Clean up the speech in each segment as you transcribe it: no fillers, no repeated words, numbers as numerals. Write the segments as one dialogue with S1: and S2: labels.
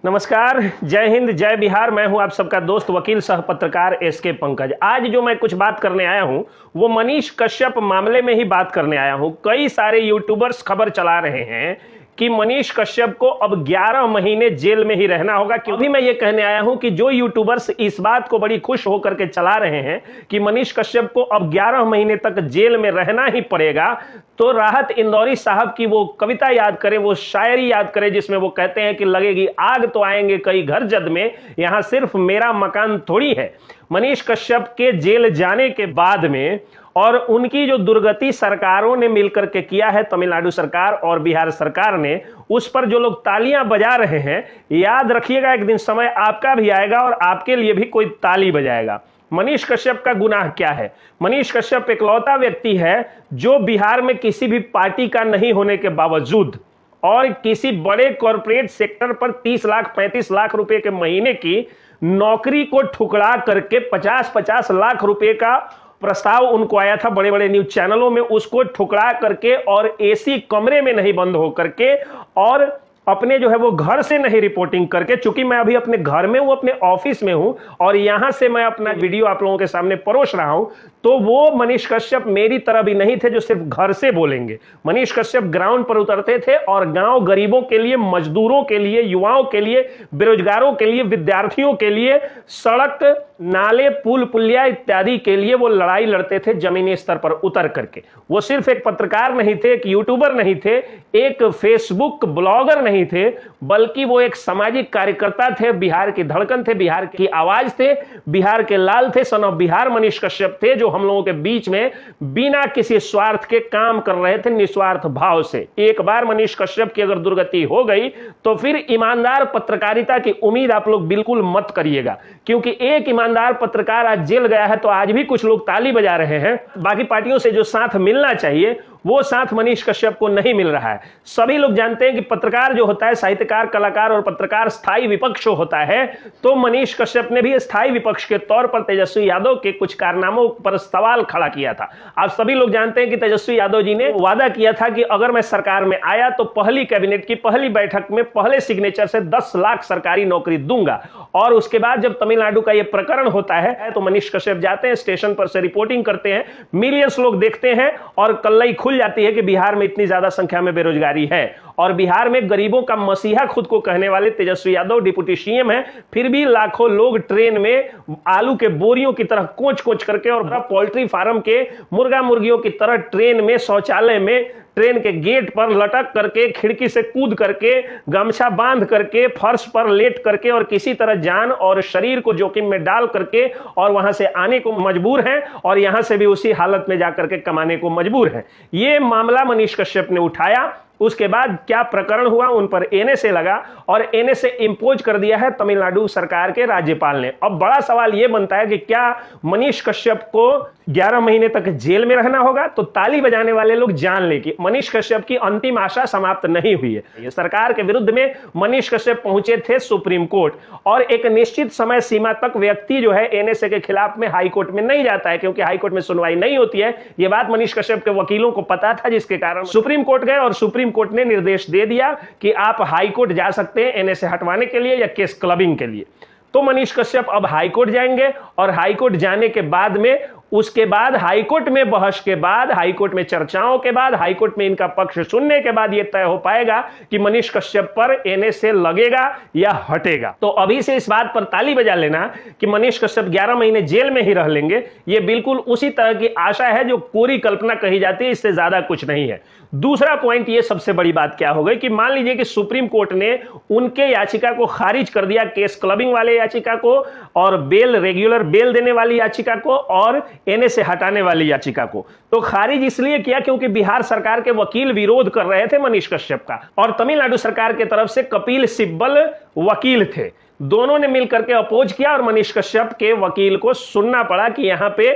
S1: नमस्कार, जय हिंद, जय बिहार। मैं हूं आप सबका दोस्त वकील सह पत्रकार एसके पंकज। आज जो मैं कुछ बात करने आया हूं वो मनीष कश्यप मामले में ही बात करने आया हूं। कई सारे यूट्यूबर्स खबर चला रहे हैं कि मनीष कश्यप को अब 11 महीने जेल में ही रहना होगा। क्योंकि मैं ये कहने आया हूं कि जो यूट्यूबर्स इस बात को बड़ी खुश होकर के चला रहे हैं कि मनीष कश्यप को अब 11 महीने तक जेल में रहना ही पड़ेगा, तो राहत इंदौरी साहब की वो कविता याद करें, वो शायरी याद करें जिसमें वो कहते हैं कि लगेगी आग तो आएंगे कई घर जद में, यहां सिर्फ मेरा मकान थोड़ी है। मनीष कश्यप के जेल जाने के बाद में और उनकी जो दुर्गति सरकारों ने मिलकर के किया है, तमिलनाडु सरकार और बिहार सरकार ने, उस पर जो लोग तालियां बजा रहे हैं, याद रखिएगा एक दिन समय आपका भी आएगा और आपके लिए भी कोई ताली बजाएगा। मनीष कश्यप का गुनाह क्या है? मनीष कश्यप इकलौता व्यक्ति है जो बिहार में किसी भी पार्टी का नहीं होने के बावजूद और किसी बड़े कॉर्पोरेट सेक्टर पर 30 लाख 35 लाख रुपए के महीने की नौकरी को ठुकरा करके 50-50 लाख रुपए का प्रस्ताव उनको आया था बड़े बड़े न्यूज चैनलों में, उसको ठुकरा करके और एसी कमरे में नहीं बंद हो करके और अपने जो है वो घर से नहीं रिपोर्टिंग करके, चूंकि मैं अभी अपने घर में हूं, अपने ऑफिस में हूं और यहां से मैं अपना वीडियो आप लोगों के सामने परोस रहा हूं, तो वो मनीष कश्यप मेरी तरह भी नहीं थे जो सिर्फ घर से बोलेंगे। मनीष कश्यप ग्राउंड पर उतरते थे और गांव गरीबों के लिए, मजदूरों के लिए, युवाओं के लिए, बेरोजगारों के लिए, विद्यार्थियों के लिए, सड़क नाले पुल पुलिया इत्यादि के लिए वो लड़ाई लड़ते थे जमीनी स्तर पर उतर करके। वो सिर्फ एक पत्रकार नहीं थे, एक यूट्यूबर नहीं थे, एक फेसबुक ब्लॉगर नहीं थे, बल्कि वो एक सामाजिक कार्यकर्ता थे, बिहार की धड़कन थे, बिहार की आवाज थे, बिहार के लाल थे, सन ऑफ बिहार मनीष कश्यप थे, जो हम लोगों के बीच में बिना किसी स्वार्थ के काम कर रहे थे, निस्वार्थ भाव से। एक बार मनीष कश्यप की अगर दुर्गति हो गई तो फिर ईमानदार पत्रकारिता की उम्मीद आप लोग बिल्कुल मत करिएगा, क्योंकि एक ईमानदार पत्रकार आज जेल गया है तो आज भी कुछ लोग ताली बजा रहे हैं। बाकी पार्टियों से जो साथ मिलना चाहिए वो साथ मनीष कश्यप को नहीं मिल रहा है। सभी लोग जानते हैं कि पत्रकार जो होता है, साहित्यकार, कलाकार और पत्रकार स्थायी विपक्ष होता है, तो मनीष कश्यप ने भी स्थायी विपक्ष के तौर पर तेजस्वी यादव के कुछ कारनामों पर सवाल खड़ा किया था। आप सभी लोग जानते हैं कि तेजस्वी यादव जी ने वादा किया था कि अगर मैं सरकार में आया तो पहली कैबिनेट की पहली बैठक में पहले सिग्नेचर से 10 लाख सरकारी नौकरी दूंगा। और उसके बाद जब तमिलनाडु का यह प्रकरण होता है तो मनीष कश्यप जाते हैं, स्टेशन पर से रिपोर्टिंग करते हैं, मिलियंस लोग देखते हैं और कल्लई खुल जाती है कि बिहार में इतनी ज्यादा संख्या में बेरोजगारी है और बिहार में गरीबों का मसीहा खुद को कहने वाले तेजस्वी यादव डिप्टी सीएम है, फिर भी लाखों लोग ट्रेन में आलू के बोरियों की तरह कोच कोच करके और पोल्ट्री फार्म के मुर्गा मुर्गियों की तरह ट्रेन में, शौचालय में, ट्रेन के गेट पर लटक करके, खिड़की से कूद करके, गमछा बांध करके, फर्श पर लेट करके और किसी तरह जान और शरीर को जोखिम में डाल करके और वहां से आने को मजबूर हैं और यहां से भी उसी हालत में जाकर के कमाने को मजबूर हैं। ये मामला मनीष कश्यप ने उठाया। उसके बाद क्या प्रकरण हुआ, उन पर एनएसए लगा और एनएसए इंपोज कर दिया है तमिलनाडु सरकार के राज्यपाल ने। अब बड़ा सवाल यह बनता है कि क्या मनीष कश्यप को 11 महीने तक जेल में रहना होगा? तो ताली बजाने वाले लोग जान ले कि मनीष कश्यप की अंतिम आशा समाप्त नहीं हुई है। ये सरकार के विरुद्ध में मनीष कश्यप पहुंचे थे सुप्रीम कोर्ट और एक निश्चित समय सीमा तक व्यक्ति जो है एनएसए के खिलाफ में हाई कोर्ट में नहीं जाता है, क्योंकि हाई कोर्ट में सुनवाई नहीं होती है। यह बात मनीष कश्यप के वकीलों को पता था, जिसके कारण सुप्रीम कोर्ट गए और सुप्रीम कोर्ट ने निर्देश दे दिया कि आप हाई कोर्ट जा सकते हैं एनएसए हटवाने के लिए या केस क्लबिंग के लिए। तो मनीष कश्यप अब हाई कोर्ट जाएंगे और हाई कोर्ट जाने के बाद में, उसके बाद हाई कोर्ट में बहस के बाद, हाई कोर्ट में चर्चाओं के बाद, हाई कोर्ट में इनका पक्ष सुनने के बाद यह तय हो पाएगा कि मनीष कश्यप पर एनएसए लगेगा या हटेगा। तो अभी से इस बात पर ताली बजा लेना कि मनीष कश्यप 11 महीने जेल में ही रह लेंगे, यह बिल्कुल उसी तरह की आशा है जो पूरी कल्पना कही जाती है, इससे ज्यादा कुछ नहीं है। दूसरा पॉइंट, ये सबसे बड़ी बात क्या हो गई कि मान लीजिए कि सुप्रीम कोर्ट ने उनके याचिका को खारिज कर दिया, केस क्लबिंग वाले याचिका को और बेल, रेगुलर बेल देने वाली याचिका को और एनएसए हटाने वाली याचिका को। तो खारिज इसलिए किया क्योंकि बिहार सरकार के वकील विरोध कर रहे थे मनीष कश्यप का और तमिलनाडु सरकार की तरफ से कपिल सिब्बल वकील थे। दोनों ने मिलकर के अपोज किया और मनीष कश्यप के वकील को सुनना पड़ा कि यहां पे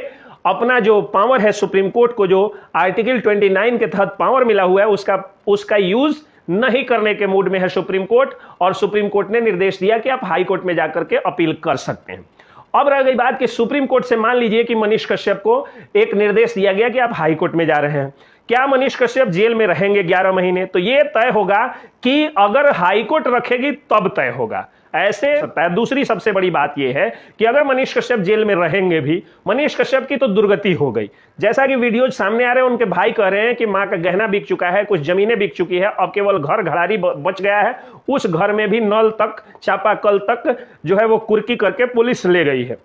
S1: अपना जो पावर है, सुप्रीम कोर्ट को जो आर्टिकल 29 के तहत पावर मिला हुआ है, उसका यूज नहीं करने के मूड में है सुप्रीम कोर्ट और सुप्रीम कोर्ट ने निर्देश दिया कि आप हाई कोर्ट में जाकर के अपील कर सकते हैं। अब रह गई बात कि सुप्रीम कोर्ट से मान लीजिए कि मनीष कश्यप को एक निर्देश दिया गया कि आप हाई कोर्ट में जा रहे हैं, क्या मनीष कश्यप जेल में रहेंगे 11 महीने? तो ये तय होगा कि अगर हाईकोर्ट रखेगी तब तय होगा। ऐसे दूसरी सबसे बड़ी बात यह है कि अगर मनीष कश्यप जेल में रहेंगे भी, मनीष कश्यप की तो दुर्गति हो गई। जैसा कि वीडियो सामने आ रहे हैं, उनके भाई कह रहे हैं कि मां का गहना बिक चुका है, कुछ जमीनें बिक चुकी है, अब केवल घर घरारी बच गया है। उस घर में भी नल तक, चापाकल तक जो है वो कुर्की करके पुलिस ले गई है।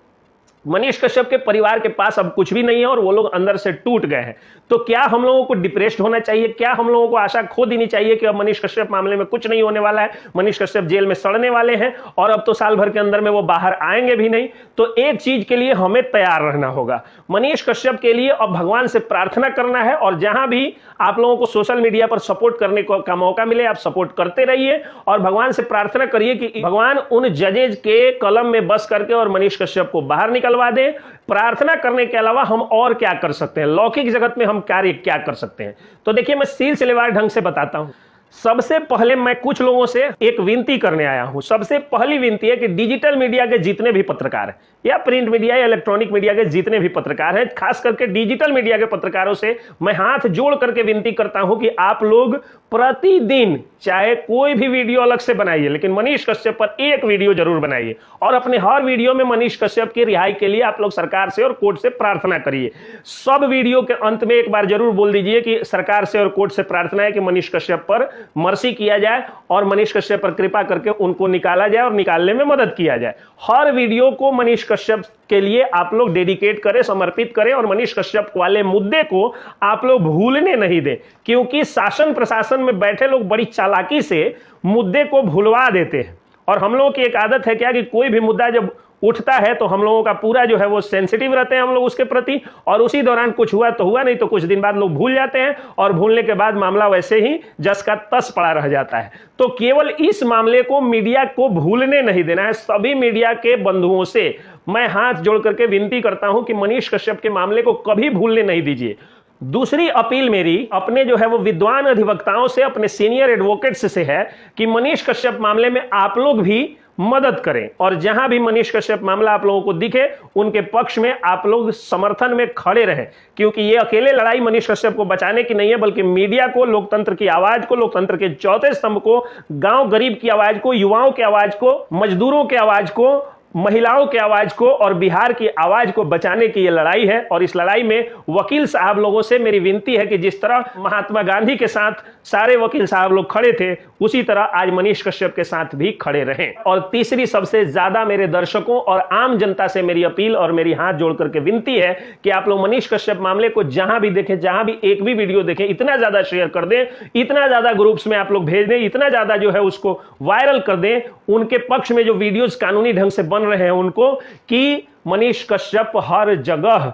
S1: मनीष कश्यप के परिवार के पास अब कुछ भी नहीं है और वो लोग अंदर से टूट गए हैं। तो क्या हम लोगों को डिप्रेस्ड होना चाहिए? क्या हम लोगों को आशा खो देनी चाहिए कि अब मनीष कश्यप मामले में कुछ नहीं होने वाला है, मनीष कश्यप जेल में सड़ने वाले हैं और अब तो साल भर के अंदर में वो बाहर आएंगे भी नहीं? तो एक चीज के लिए हमें तैयार रहना होगा, मनीष कश्यप के लिए अब भगवान से प्रार्थना करना है। और जहां भी आप लोगों को सोशल मीडिया पर सपोर्ट करने का मौका मिले, आप सपोर्ट करते रहिए और भगवान से प्रार्थना करिए कि भगवान उन जजेज के कलम में बस करके और मनीष कश्यप को बाहर निकलवा दें। प्रार्थना करने के अलावा हम और क्या कर सकते हैं? लौकिक जगत में हम कार्य क्या कर सकते हैं? तो देखिए, मैं सिलसिलेवार ढंग से बताता हूं। सबसे पहले मैं कुछ लोगों से एक विनती करने आया हूं। सबसे पहली विनती है कि डिजिटल मीडिया के जितने भी पत्रकार हैं या प्रिंट मीडिया या इलेक्ट्रॉनिक मीडिया के जितने भी पत्रकार हैं, खास करके डिजिटल मीडिया के पत्रकारों से मैं हाथ जोड़ करके विनती करता हूं कि आप लोग प्रतिदिन चाहे कोई भी वीडियो अलग से बनाइए, लेकिन मनीष कश्यप पर एक वीडियो जरूर बनाइए और अपने हर वीडियो में मनीष कश्यप की रिहाई के लिए आप लोग सरकार से और कोर्ट से प्रार्थना करिए। सब वीडियो के अंत में एक बार जरूर बोल दीजिए कि सरकार से और कोर्ट से प्रार्थना है कि मनीष कश्यप पर मर्सी किया जाए और मनीष कश्यप पर कृपा करके उनको निकाला जाए और निकालने में मदद किया जाए। हर वीडियो को मनीष कश्यप के लिए आप लोग डेडिकेट करें, समर्पित करें और मनीष कश्यप वाले मुद्दे को आप लोग भूलने नहीं दें, क्योंकि शासन प्रशासन में बैठे लोग बड़ी चालाकी से मुद्दे को भुलवा देते हैं। और हम लोगों की एक आदत है क्या कि कोई भी मुद्दा जब उठता है तो हम लोगों का पूरा जो है वो सेंसिटिव रहते हैं हम लोग उसके प्रति, और उसी दौरान कुछ हुआ तो हुआ, नहीं तो कुछ दिन बाद लोग भूल जाते हैं और भूलने के बाद मामला वैसे ही जस का तस पड़ा रह जाता है। तो केवल इस मामले को मीडिया को भूलने नहीं देना है। सभी मीडिया के बंधुओं से मैं हाथ जोड़ करके विनती करता हूं कि मनीष कश्यप के मामले को कभी भूलने नहीं दीजिए। दूसरी अपील मेरी अपने जो है वो विद्वान अधिवक्ताओं से, अपने सीनियर एडवोकेट्स से है कि मनीष कश्यप मामले में आप लोग भी मदद करें और जहां भी मनीष कश्यप मामला आप लोगों को दिखे उनके पक्ष में आप लोग समर्थन में खड़े रहें, क्योंकि ये अकेले लड़ाई मनीष कश्यप को बचाने की नहीं है, बल्कि मीडिया को, लोकतंत्र की आवाज को, लोकतंत्र के चौथे स्तंभ को, गांव गरीब की आवाज को, युवाओं की आवाज को, मजदूरों की आवाज को, महिलाओं की आवाज को और बिहार की आवाज को बचाने की यह लड़ाई है। और इस लड़ाई में वकील साहब लोगों से मेरी विनती है कि जिस तरह महात्मा गांधी के साथ सारे वकील साहब लोग खड़े थे, उसी तरह आज मनीष कश्यप के साथ भी खड़े रहें। और तीसरी सबसे ज्यादा मेरे दर्शकों और आम जनता से मेरी अपील और मेरी हाथ जोड़ करके विनती है कि आप लोग मनीष कश्यप मामले को जहां भी देखें, जहां भी एक भी वीडियो देखें, इतना ज्यादा शेयर कर दें, इतना ज्यादा ग्रुप्स में आप लोग भेज दें, इतना ज्यादा जो है उसको वायरल कर दें, उनके पक्ष में जो वीडियोज कानूनी ढंग से बन रहे हैं उनको, कि मनीष कश्यप हर जगह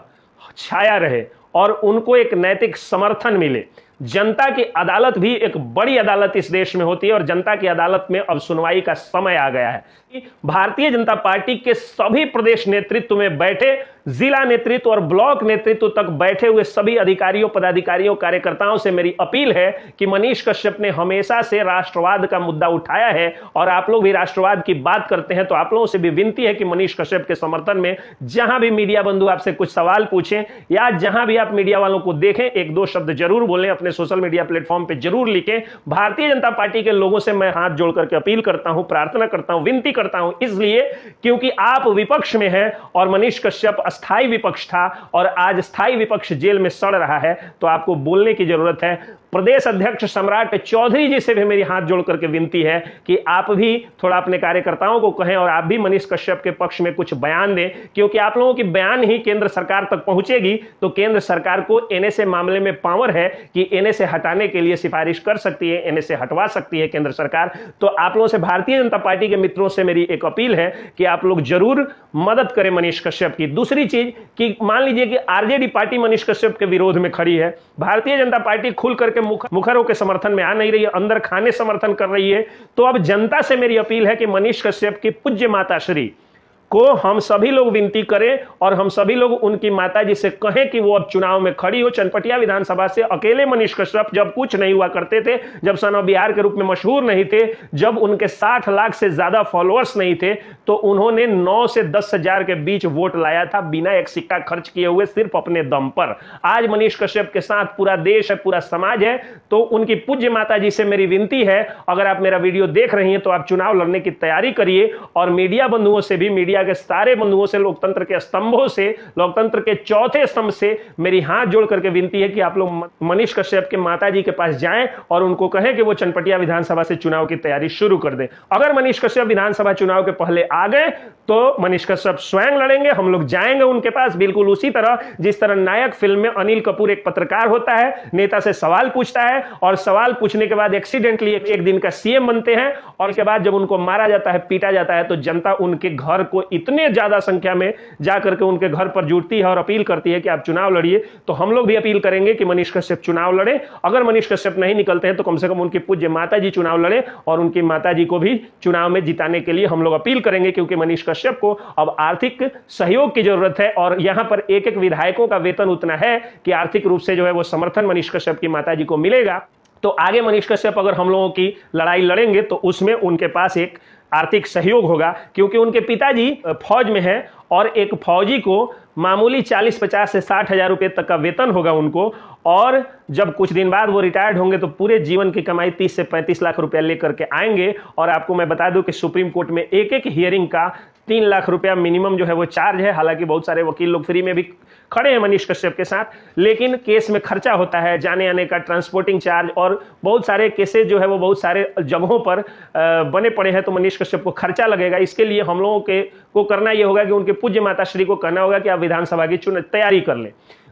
S1: छाया रहे और उनको एक नैतिक समर्थन मिले। जनता की अदालत भी एक बड़ी अदालत इस देश में होती है और जनता की अदालत में अब सुनवाई का समय आ गया है। भारतीय जनता पार्टी के सभी प्रदेश नेतृत्व में बैठे, जिला नेतृत्व और ब्लॉक नेतृत्व तक बैठे हुए सभी अधिकारियों, पदाधिकारियों, कार्यकर्ताओं से मेरी अपील है कि मनीष कश्यप ने हमेशा से राष्ट्रवाद का मुद्दा उठाया है और आप लोग भी राष्ट्रवाद की बात करते हैं, तो आप लोगों से भी विनती है कि मनीष कश्यप के समर्थन में जहां भी मीडिया बंधु आपसे कुछ सवाल पूछें या जहां भी आप मीडिया वालों को देखें, एक दो शब्द जरूर बोलें, अपने सोशल मीडिया प्लेटफॉर्म पे जरूर लिखें। भारतीय जनता पार्टी के लोगों से मैं हाथ जोड़ करके अपील करता हूं, प्रार्थना करता हूं, विनती करता हूं, इसलिए क्योंकि आप विपक्ष में हैं और मनीष कश्यप अस्थायी विपक्ष था और आज स्थायी विपक्ष जेल में सड़ रहा है, तो आपको बोलने की जरूरत है। प्रदेश अध्यक्ष सम्राट चौधरी जी से भी मेरी हाथ जोड़ करके विनती है कि आप भी थोड़ा अपने कार्यकर्ताओं को कहें और आप भी मनीष कश्यप के पक्ष में कुछ बयान दें, क्योंकि आप लोगों की बयान ही केंद्र सरकार तक पहुंचेगी तो केंद्र सरकार को एनएसए मामले में पावर है कि एनएसए हटाने के लिए सिफारिश कर सकती है, एनएसए हटवा सकती है केंद्र सरकार। तो आप लोगों से, भारतीय जनता पार्टी के मित्रों से मेरी एक अपील है कि आप लोग जरूर मदद करें मनीष कश्यप की। दूसरी चीज कि मान लीजिए कि आरजेडी पार्टी मनीष कश्यप के विरोध में खड़ी है, भारतीय जनता पार्टी खुल करके मुखरों के समर्थन में आ नहीं रही है, अंदर खाने समर्थन कर रही है, तो अब जनता से मेरी अपील है कि मनीष कश्यप की पूज्य माता श्री को हम सभी लोग विनती करें और हम सभी लोग उनकी माताजी से कहें कि वो अब चुनाव में खड़ी हो। चनपटिया विधानसभा से अकेले मनीष कश्यप जब कुछ नहीं हुआ करते थे, जब सन ऑफ बिहार के रूप में मशहूर नहीं थे, जब उनके 60 लाख से ज्यादा फॉलोअर्स नहीं थे, तो उन्होंने 9 से 10 हजार के बीच वोट लाया था बिना एक सिक्का खर्च किए हुए, सिर्फ अपने दम पर। आज मनीष कश्यप के साथ पूरा देश है, पूरा समाज है। तो उनकी पूज्य माताजी से मेरी विनती है, अगर आप मेरा वीडियो देख रही हैं तो आप चुनाव लड़ने की तैयारी करिए। और मीडिया बंधुओं से भी, मीडिया के सारे बंधुओं से, लोकतंत्र के स्तंभों से, लोकतंत्र के चौथे स्तंभ से मेरी हाथ जोड़ करके विनती है कि आप लोग मनीष कश्यप के माताजी के पास जाएं और उनको कहें कि वो चनपटिया विधानसभा से चुनाव की तैयारी शुरू कर दें। अगर मनीष कश्यप विधानसभा चुनाव के पहले आ गए तो मनीष कश्यप स्वयं लड़ेंगे, हम लोग जाएंगे उनके पास, बिल्कुल उसी तरह जिस तरह नायक फिल्म में अनिल कपूर एक पत्रकार होता है, नेता से सवाल पूछता है और सवाल पूछने के बाद एक्सीडेंटली एक दिन का सीएम बनते हैं, और उसके बाद जब उनको मारा जाता है, पीटा जाता है, तो जनता उनके घर को इतने ज्यादा संख्या में जाकर के उनके घर पर जुटती है और अपील करती है कि आप चुनाव लड़िए। तो हम लोग भी अपील करेंगे कि मनीष कश्यप चुनाव लड़े। अगर मनीष कश्यप नहीं निकलते हैं तो कम से कम उनकी पूज्य माताजी चुनाव लड़े और उनकी माताजी को भी चुनाव में जिताने के लिए हम लोग अपील करेंगे, क्योंकि मनीष कश्यप को अब आर्थिक सहयोग की जरूरत है और यहां पर एक एक विधायकों का वेतन उतना है कि आर्थिक रूप से जो है वो समर्थन मनीष कश्यप की माताजी को मिलेगा। तो आगे मनीष कश्यप अगर हम लोगों की लड़ाई लड़ेंगे तो उसमें उनके पास एक आर्थिक सहयोग होगा, क्योंकि उनके पिताजी फौज में हैं और एक फौजी को मामूली 40-50 से 60 हजार रुपए तक का वेतन होगा उनको, और जब कुछ दिन बाद वो रिटायर्ड होंगे तो पूरे जीवन की कमाई 30 से 35 लाख रुपया लेकर के आएंगे। और आपको मैं बता दूं कि सुप्रीम कोर्ट में एक एक हियरिंग का 3 लाख रुपया मिनिमम जो है वो चार्ज है। हालांकि बहुत सारे वकील लोग फ्री में भी खड़े हैं मनीष कश्यप के साथ, लेकिन केस में खर्चा होता है, जाने आने का ट्रांसपोर्टिंग चार्ज, और बहुत सारे केसेस जो है वो बहुत सारे जगहों पर बने पड़े हैं, तो मनीष कश्यप को खर्चा लगेगा। इसके लिए हम लोगों को करना यह होगा कि उनके पूज्य माता श्री को कहना होगा कि आप विधानसभा की तैयारी कर लें।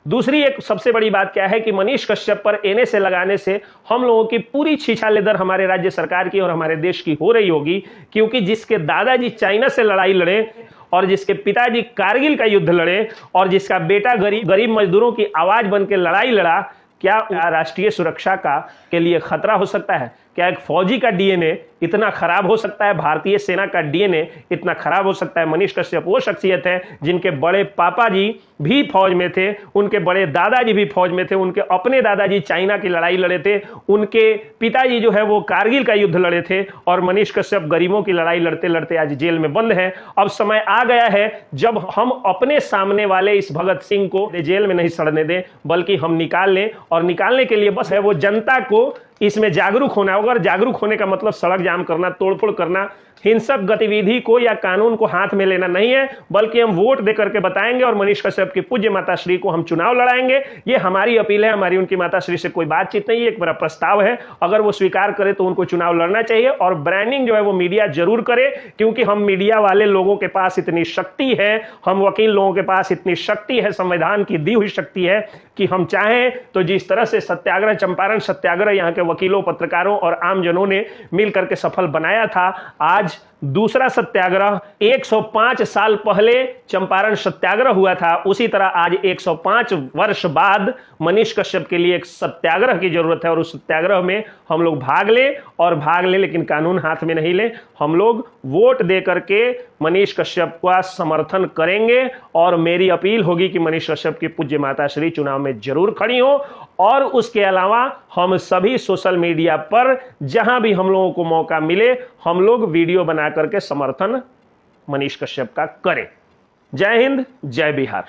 S1: दूसरी एक सबसे बड़ी बात क्या है कि मनीष कश्यप पर एनए से लगाने से हम लोगों की पूरी छीछा लेदर हमारे राज्य सरकार की और हमारे देश की हो रही होगी, क्योंकि जिसके दादाजी चाइना से लड़ाई लड़े और जिसके पिताजी कारगिल का युद्ध लड़े और जिसका बेटा गरीब मजदूरों की आवाज बन के लड़ाई लड़ा, क्या राष्ट्रीय सुरक्षा के लिए खतरा हो सकता है? क्या एक फौजी का डीएनए इतना खराब हो सकता है? भारतीय सेना का डीएनए इतना खराब हो सकता है? मनीष कश्यप वो शख्सियत है जिनके बड़े पापा जी भी फौज में थे, उनके बड़े दादाजी भी फौज में थे, उनके अपने दादाजी चाइना की लड़ाई लड़े थे, उनके पिताजी जो है वो कारगिल का युद्ध लड़े थे, और मनीष कश्यप गरीबों की लड़ाई लड़ते लड़ते आज जेल में बंद है। अब समय आ गया है जब हम अपने सामने वाले इस भगत सिंह को जेल में नहीं सड़ने दें, बल्कि हम निकाल लें, और निकालने के लिए बस है वो जनता को इसमें जागरूक होना होगा। और जागरूक होने का मतलब सड़क जाम करना, तोड़फोड़ करना, हिंसक गतिविधि को या कानून को हाथ में लेना नहीं है, बल्कि हम वोट दे करके बताएंगे और मनीष कश्यप की पूज्य माता श्री को हम चुनाव लड़ाएंगे। ये हमारी अपील है, हमारी उनकी माता श्री से कोई बातचीत नहीं है, एक मेरा प्रस्ताव है। अगर वो स्वीकार करे तो उनको चुनाव लड़ना चाहिए, और ब्रांडिंग जो है वो मीडिया जरूर करे, क्योंकि हम मीडिया वाले लोगों के पास इतनी शक्ति है, हम वकील लोगों के पास इतनी शक्ति है, संविधान की दी हुई शक्ति है कि हम चाहें तो जिस तरह से सत्याग्रह, चंपारण सत्याग्रह यहाँ के वकीलों, पत्रकारों और आमजनों ने मिल करके सफल बनाया था, आज दूसरा सत्याग्रह 105 साल पहले चंपारण सत्याग्रह हुआ था, उसी तरह आज 105 वर्ष बाद मनीष कश्यप के लिए एक सत्याग्रह की जरूरत है। और उस सत्याग्रह में हम लोग भाग लें, लेकिन कानून हाथ में नहीं लें। हम लोग वोट दे करके मनीष कश्यप का समर्थन करेंगे, और मेरी अपील होगी कि मनीष कश्यप की पूज्य माता श्री चुनाव में जरूर खड़ी हो। और उसके अलावा हम सभी सोशल मीडिया पर जहां भी हम लोगों को मौका मिले, हम लोग वीडियो बना करके समर्थन मनीष कश्यप का करें। जय हिंद, जय बिहार।